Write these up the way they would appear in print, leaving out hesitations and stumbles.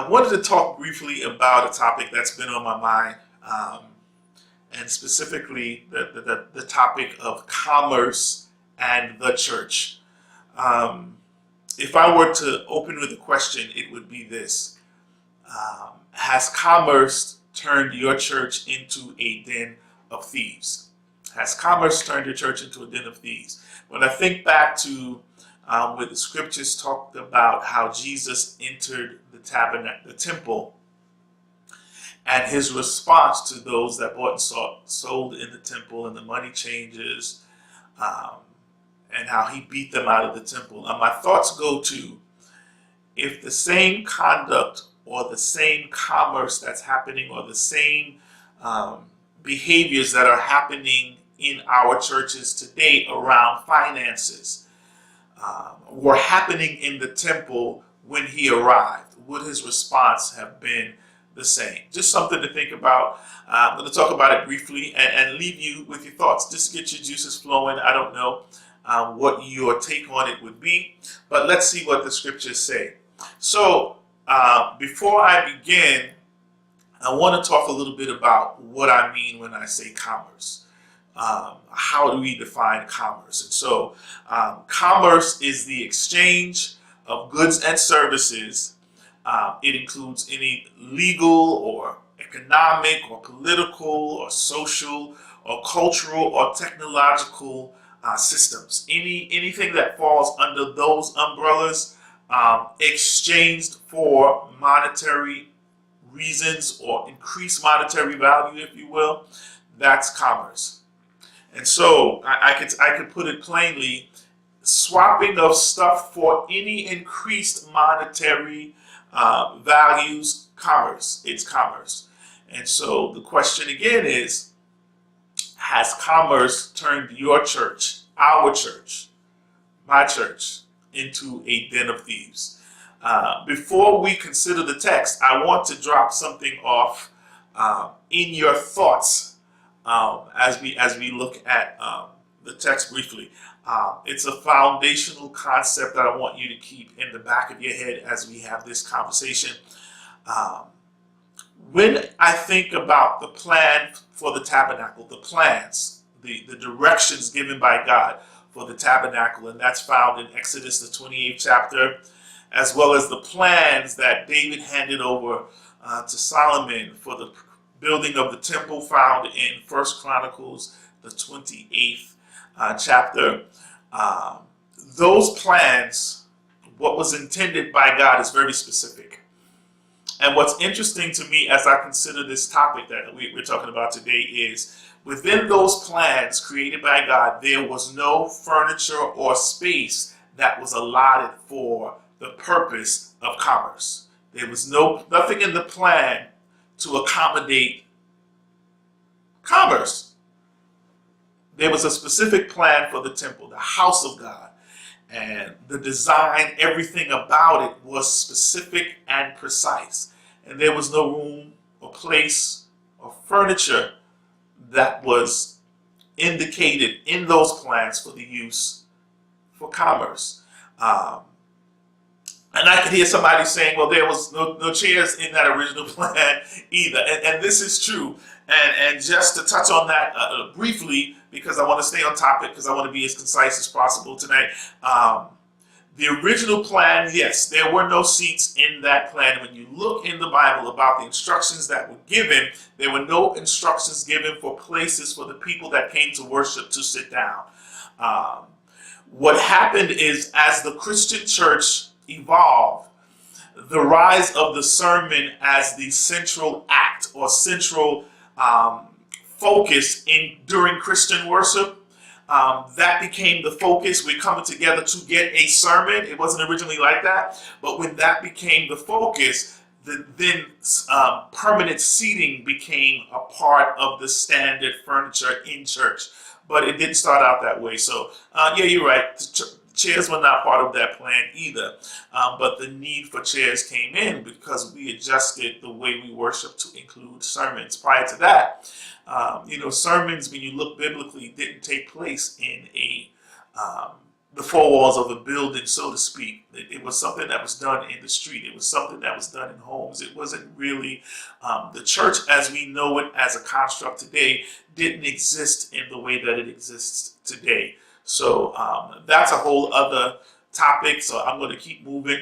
wanted to talk briefly about a topic that's been on my mind, and specifically the topic of commerce and the church. Um, if I were to open with a question, it would be this. Has commerce turned your church into a den of thieves? Has commerce turned your church into a den of thieves? When I think back to where the scriptures talked about how Jesus entered the tabernacle, the temple, and his response to those that bought and sold in the temple and the money changers, um, and how he beat them out of the temple. Now, my thoughts go to, if the same conduct or the same commerce that's happening or the same behaviors that are happening in our churches today around finances were happening in the temple when he arrived, would his response have been the same? Just something to think about. I'm going to talk about it briefly and leave you with your thoughts, just to get your juices flowing. I don't know what your take on it would be, but let's see what the scriptures say. So before I begin, I want to talk a little bit about what I mean when I say commerce. How do we define commerce? And so commerce is the exchange of goods and services. It includes any legal or economic or political or social or cultural or technological systems. Anything that falls under those umbrellas exchanged for monetary reasons or increased monetary value, if you will, that's commerce. And so I could put it plainly, swapping of stuff for any increased monetary values, commerce. It's commerce. And so the question again is, has commerce turned your church, our church, my church, into a den of thieves? Before we consider the text, I want to drop something off in your thoughts as we look at the text briefly. It's a foundational concept that I want you to keep in the back of your head as we have this conversation. When I think about the plan for the tabernacle, the plans, the directions given by God for the tabernacle, and that's found in Exodus, the 28th chapter, as well as the plans that David handed over to Solomon for the building of the temple, found in 1 Chronicles, the 28th chapter. Those plans, what was intended by God, is very specific. And what's interesting to me as I consider this topic that we're talking about today is, within those plans created by God, there was no furniture or space that was allotted for the purpose of commerce. There was nothing in the plan to accommodate commerce. There was a specific plan for the temple, the house of God, and the design, everything about it was specific and precise. And there was no room or place or furniture that was indicated in those plans for the use for commerce. And I could hear somebody saying, well, there was no chairs in that original plan either. And this is true. And just to touch on that briefly, because I want to stay on topic, because I want to be as concise as possible tonight. The original plan, yes, there were no seats in that plan. When you look in the Bible about the instructions that were given, there were no instructions given for places for the people that came to worship to sit down. What happened is, as the Christian church evolved, the rise of the sermon as the central act or central focus during Christian worship, that became the focus. We're coming together to get a sermon. It wasn't originally like that, but when that became the focus, then permanent seating became a part of the standard furniture in church. But it didn't start out that way. So yeah, you're right. Chairs were not part of that plan either, but the need for chairs came in because we adjusted the way we worship to include sermons. Prior to that, sermons, when you look biblically, didn't take place in a the four walls of a building, so to speak. It was something that was done in the street. It was something that was done in homes. It wasn't really the church as we know it as a construct today didn't exist in the way that it exists today. So that's a whole other topic. So I'm going to keep moving.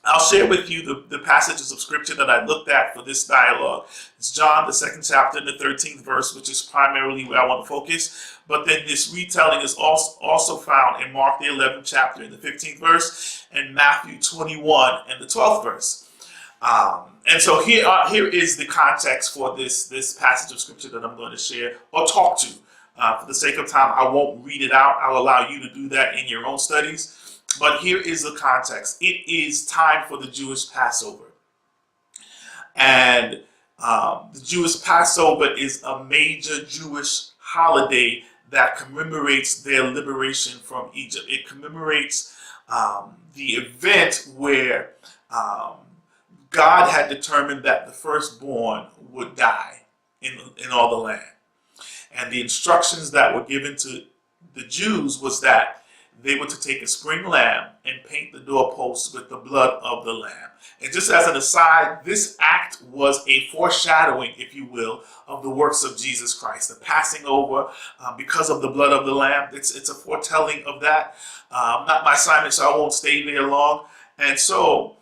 I'll share with you the passages of scripture that I looked at for this dialogue. It's John, the 2nd chapter, and the 13th verse, which is primarily where I want to focus. But then this retelling is also found in Mark, the 11th chapter, and the 15th verse, and Matthew 21 and the 12th verse. And so here is the context for this passage of scripture that I'm going to share or talk to. For the sake of time, I won't read it out. I'll allow you to do that in your own studies. But here is the context. It is time for the Jewish Passover. And the Jewish Passover is a major Jewish holiday that commemorates their liberation from Egypt. It commemorates the event where God had determined that the firstborn would die in all the land. And the instructions that were given to the Jews was that they were to take a spring lamb and paint the doorposts with the blood of the lamb. And just as an aside, this act was a foreshadowing, if you will, of the works of Jesus Christ. The passing over because of the blood of the lamb, it's a foretelling of that. Not my assignment, so I won't stay there long. And so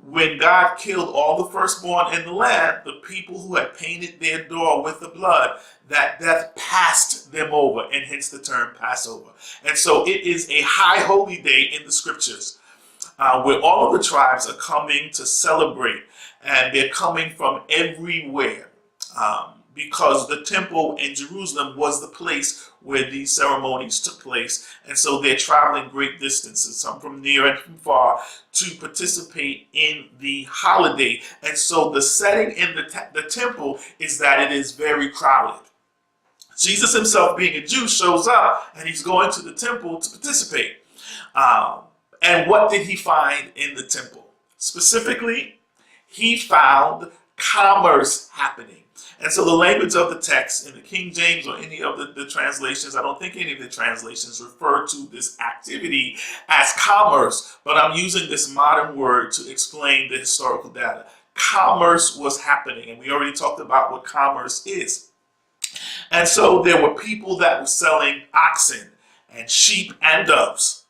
when God killed all the firstborn in the land, the people who had painted their door with the blood, that death passed them over, and hence the term Passover. And so it is a high holy day in the scriptures where all of the tribes are coming to celebrate, and they're coming from everywhere because the temple in Jerusalem was the place where these ceremonies took place. And so they're traveling great distances, some from near and from far, to participate in the holiday. And so the setting in the temple is that it is very crowded. Jesus himself, being a Jew, shows up and he's going to the temple to participate. And what did he find in the temple? Specifically, he found commerce happening. And so the language of the text in the King James or any of the translations, I don't think any of the translations refer to this activity as commerce, but I'm using this modern word to explain the historical data. Commerce was happening, and we already talked about what commerce is. And so there were people that were selling oxen and sheep and doves.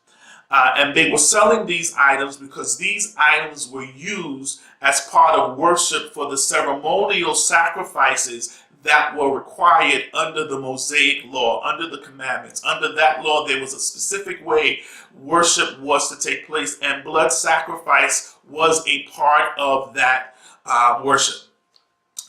And they were selling these items because these items were used as part of worship for the ceremonial sacrifices that were required under the Mosaic law, under the commandments. Under that law, there was a specific way worship was to take place, and blood sacrifice was a part of that worship.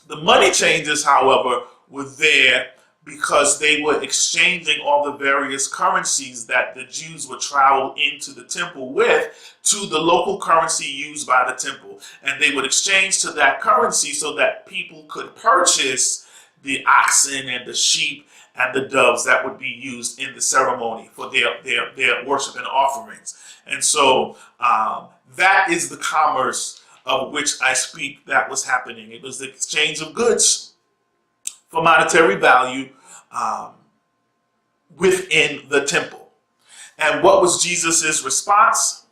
The money changers, however, were there because they were exchanging all the various currencies that the Jews would travel into the temple with to the local currency used by the temple. And they would exchange to that currency so that people could purchase the oxen and the sheep and the doves that would be used in the ceremony for their worship and offerings. And so that is the commerce of which I speak that was happening. It was the exchange of goods for monetary value within the temple. And what was Jesus's response?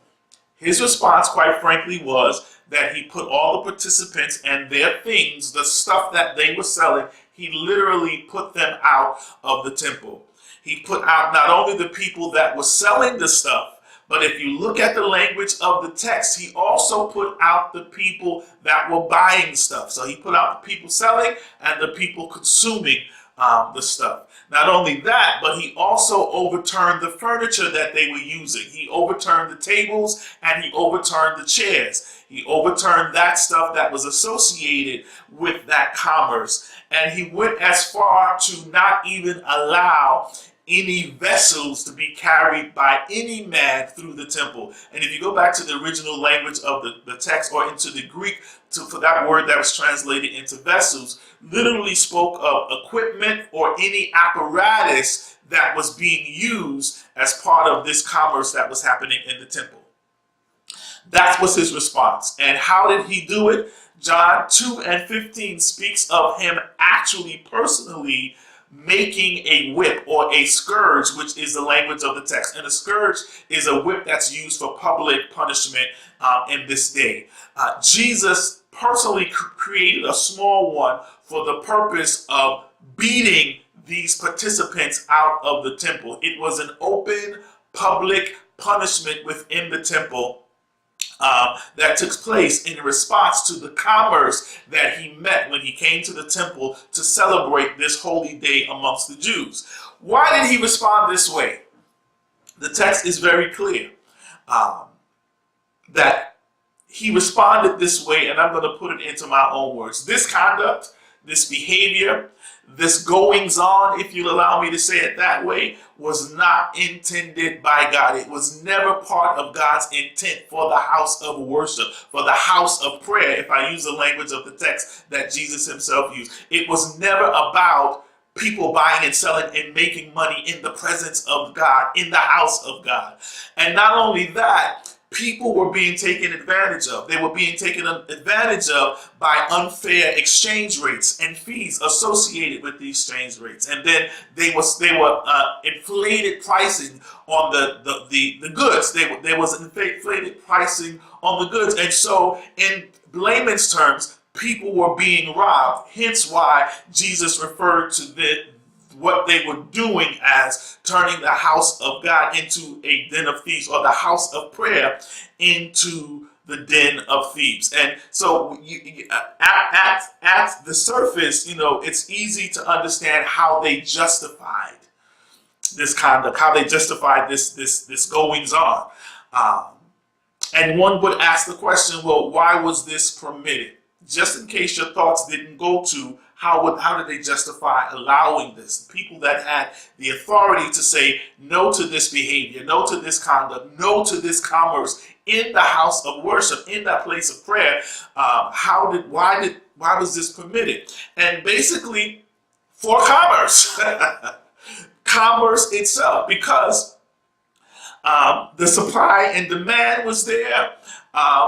His response, quite frankly, was that he put all the participants and their things, the stuff that they were selling, he literally put them out of the temple. He put out not only the people that were selling the stuff, but if you look at the language of the text, he also put out the people that were buying stuff. So he put out the people selling and the people consuming the stuff. Not only that, but he also overturned the furniture that they were using. He overturned the tables and he overturned the chairs. He overturned that stuff that was associated with that commerce. And he went as far to not even allow any vessels to be carried by any man through the temple. And if you go back to the original language of the text or into the Greek, for that word that was translated into vessels, literally spoke of equipment or any apparatus that was being used as part of this commerce that was happening in the temple. That was his response. And how did he do it? John 2:15 speaks of him actually personally making a whip or a scourge, which is the language of the text. And a scourge is a whip that's used for public punishment in this day. Jesus personally created a small one for the purpose of beating these participants out of the temple. It was an open public punishment within the temple that took place in response to the commerce that he met when he came to the temple to celebrate this holy day amongst the Jews. Why did he respond this way? The text is very clear that he responded this way, and I'm going to put it into my own words. This conduct, this behavior, this goings on, if you'll allow me to say it that way, was not intended by God. It was never part of God's intent for the house of worship, for the house of prayer, if I use the language of the text that Jesus himself used. It was never about people buying and selling and making money in the presence of God, in the house of God. And not only that, people were being taken advantage of. They were being taken advantage of by unfair exchange rates and fees associated with these exchange rates. And then they were inflated pricing on the goods. There was inflated pricing on the goods. And so in layman's terms, people were being robbed. Hence why Jesus referred to what they were doing as turning the house of God into a den of thieves, or the house of prayer into the den of thieves. And so at the surface, it's easy to understand how they justified this conduct, how they justified this goings on. And one would ask the question, well, why was this permitted? Just in case your thoughts didn't go to how did they justify allowing this? People that had the authority to say no to this behavior, no to this conduct, no to this commerce in the house of worship, in that place of prayer. Why was this permitted? And basically for commerce, commerce itself, because the supply and demand was there.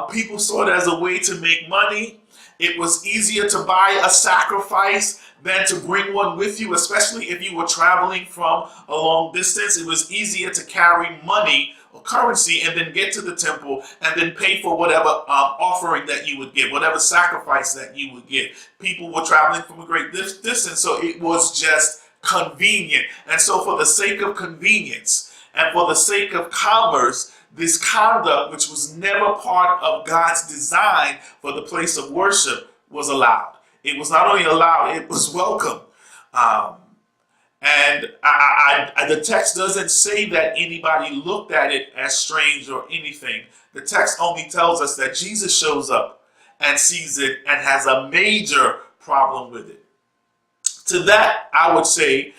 People saw it as a way to make money. It was easier to buy a sacrifice than to bring one with you, especially if you were traveling from a long distance. It was easier to carry money or currency and then get to the temple and then pay for whatever offering that you would give, whatever sacrifice that you would give. People were traveling from a great distance, so it was just convenient. And so for the sake of convenience and for the sake of commerce, this conduct, which was never part of God's design for the place of worship, was allowed. It was not only allowed, it was welcome. And the text doesn't say that anybody looked at it as strange or anything. The text only tells us that Jesus shows up and sees it and has a major problem with it. To that, I would say,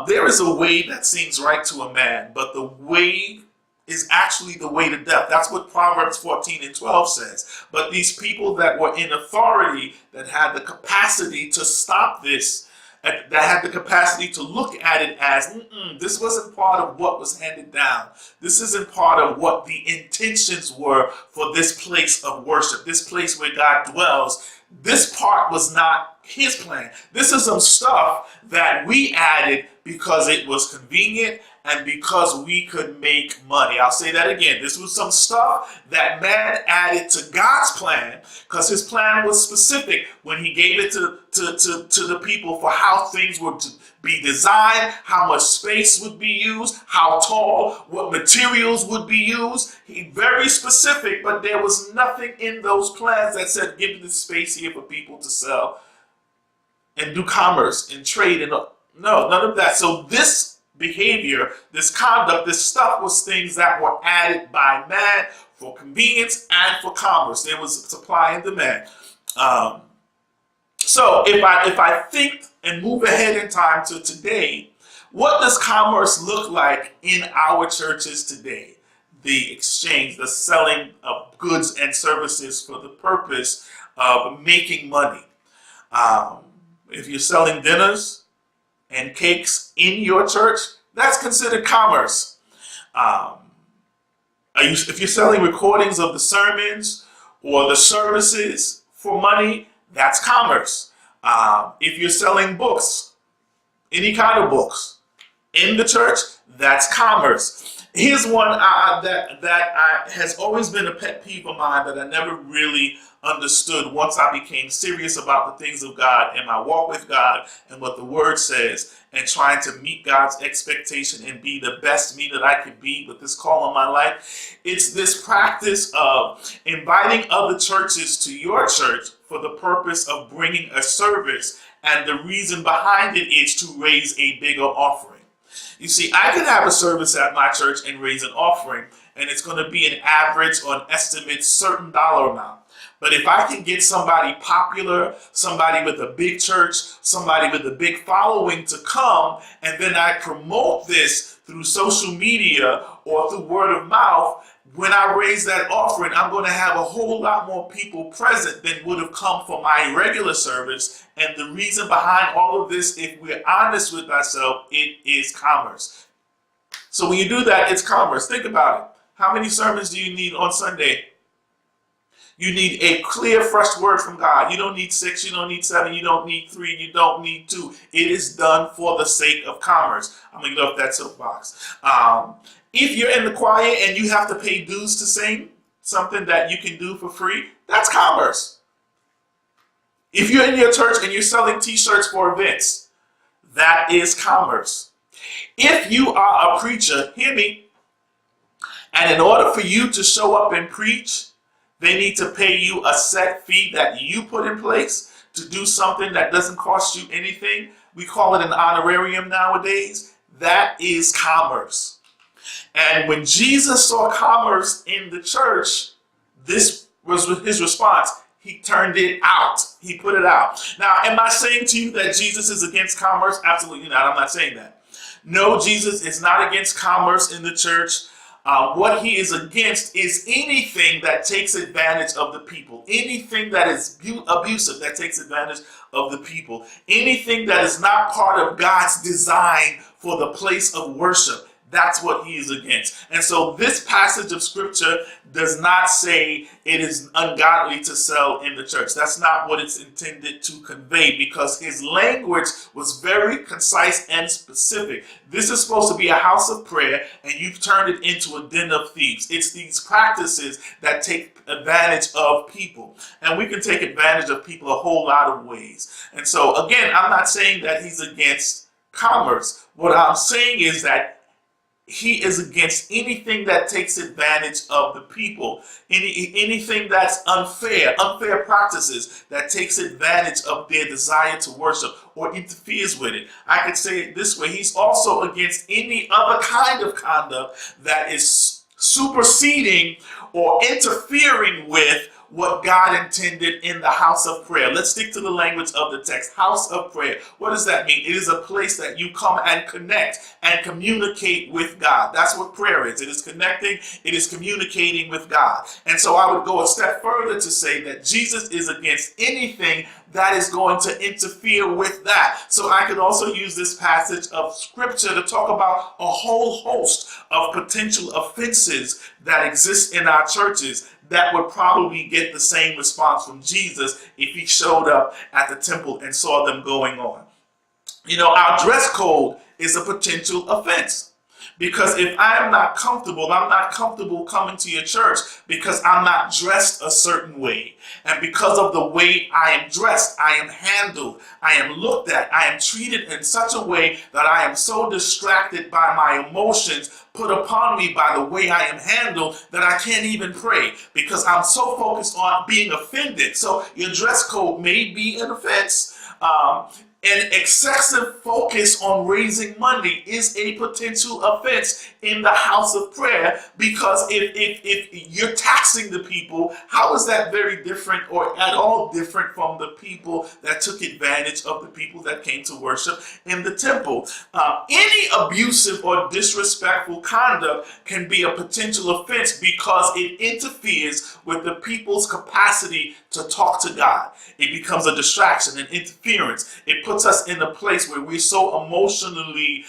there is a way that seems right to a man, but the way is actually the way to death. That's what Proverbs 14:12 says. But these people that were in authority, that had the capacity to stop this, that had the capacity to look at it as, this wasn't part of what was handed down. This isn't part of what the intentions were for this place of worship, this place where God dwells. This part was not his plan. This is some stuff that we added because it was convenient and because we could make money. I'll say that again. This was some stuff that man added to God's plan, because his plan was specific when he gave it to the people for how things were to be designed, how much space would be used, how tall, what materials would be used. Very specific, but there was nothing in those plans that said, give this space here for people to sell and do commerce and trade. And no, none of that. So this behavior, this conduct, this stuff was things that were added by man for convenience and for commerce. There was supply and demand. So if I think and move ahead in time to today, what does commerce look like in our churches today? The exchange, the selling of goods and services for the purpose of making money. If you're selling dinners and cakes in your church, that's considered commerce. If you're selling recordings of the sermons or the services for money, that's commerce. If you're selling books Any kind of books in the church, that's commerce. Here's one that has always been a pet peeve of mine that I never really understood once I became serious about the things of God and my walk with God and what the Word says, and trying to meet God's expectation and be the best me that I could be with this call on my life. It's this practice of inviting other churches to your church for the purpose of bringing a service, and the reason behind it is to raise a bigger offering. You see, I could have a service at my church and raise an offering, and it's going to be an average or an estimate certain dollar amount. But if I can get somebody popular, somebody with a big church, somebody with a big following to come, and then I promote this through social media or through word of mouth, when I raise that offering, I'm going to have a whole lot more people present than would have come for my regular service. And the reason behind all of this, if we're honest with ourselves, it is commerce. So when you do that, it's commerce. Think about it. How many sermons do you need on Sunday? You need a clear, fresh word from God. You don't need 6, you don't need 7, you don't need 3, you don't need 2. It is done for the sake of commerce. I'm going to get off that soapbox. If you're in the choir and you have to pay dues to sing something that you can do for free, that's commerce. If you're in your church and you're selling t-shirts for events, that is commerce. If you are a preacher, hear me, and in order for you to show up and preach, they need to pay you a set fee that you put in place to do something that doesn't cost you anything. We call it an honorarium nowadays. That is commerce. And when Jesus saw commerce in the church, this was his response. He turned it out. He put it out. Now, am I saying to you that Jesus is against commerce? Absolutely not. I'm not saying that. No, Jesus is not against commerce in the church. What he is against is anything that takes advantage of the people, anything that is abusive that takes advantage of the people, anything that is not part of God's design for the place of worship. That's what he is against. And so this passage of scripture does not say it is ungodly to sell in the church. That's not what it's intended to convey, because his language was very concise and specific. This is supposed to be a house of prayer, and you've turned it into a den of thieves. It's these practices that take advantage of people. And we can take advantage of people a whole lot of ways. And so, again, I'm not saying that he's against commerce. What I'm saying is that he is against anything that takes advantage of the people, anything that's unfair practices that takes advantage of their desire to worship or interferes with it. I could say it this way: he's also against any other kind of conduct that is superseding or interfering with what God intended in the house of prayer. Let's stick to the language of the text. House of prayer. What does that mean? It is a place that you come and connect and communicate with God. That's what prayer is. It is connecting. It is communicating with God. And so I would go a step further to say that Jesus is against anything that is going to interfere with that. So I could also use this passage of scripture to talk about a whole host of potential offenses that exist in our churches that would probably get the same response from Jesus if he showed up at the temple and saw them going on. You know, our dress code is a potential offense. Because if I'm not comfortable coming to your church because I'm not dressed a certain way. And because of the way I am dressed, I am handled, I am looked at, I am treated in such a way that I am so distracted by my emotions put upon me by the way I am handled that I can't even pray because I'm so focused on being offended. So your dress code may be an offense. An excessive focus on raising money is a potential offense in the house of prayer, because if you're taxing the people, how is that very different or at all different from the people that took advantage of the people that came to worship in the temple? Any abusive or disrespectful conduct can be a potential offense because it interferes with the people's capacity to talk to God. It becomes a distraction, an interference. It puts puts us in a place where we're so emotionally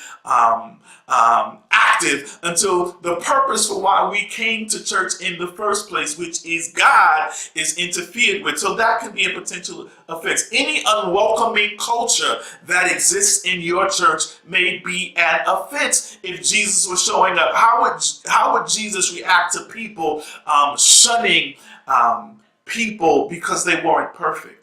active until the purpose for why we came to church in the first place, which is God, is interfered with. So that can be a potential offense. Any unwelcoming culture that exists in your church may be an offense. If Jesus was showing up, how would Jesus react to people shunning people because they weren't perfect?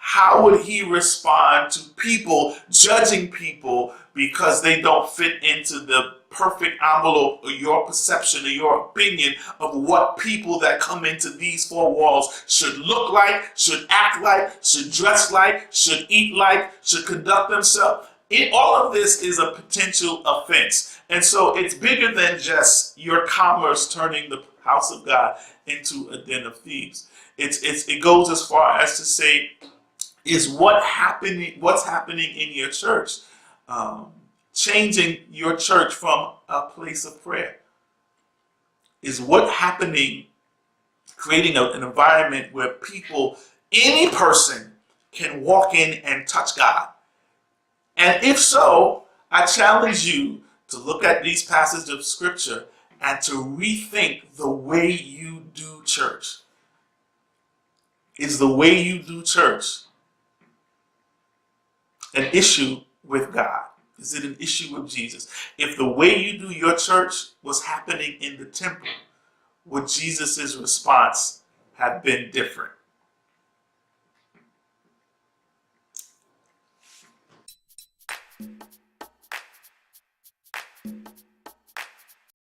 How would he respond to people judging people because they don't fit into the perfect envelope or your perception or your opinion of what people that come into these four walls should look like, should act like, should dress like, should eat like, should conduct themselves? All of this is a potential offense. And so it's bigger than just your commerce turning the house of God into a den of thieves. It goes as far as to say, is what's happening in your church changing your church from a place of prayer? Is what happening creating an environment where people, any person, can walk in and touch God? And if so, I challenge you to look at these passages of scripture and to rethink the way you do church. Is the way you do church an issue with God? Is it an issue with Jesus? If the way you do your church was happening in the temple, would Jesus' response have been different?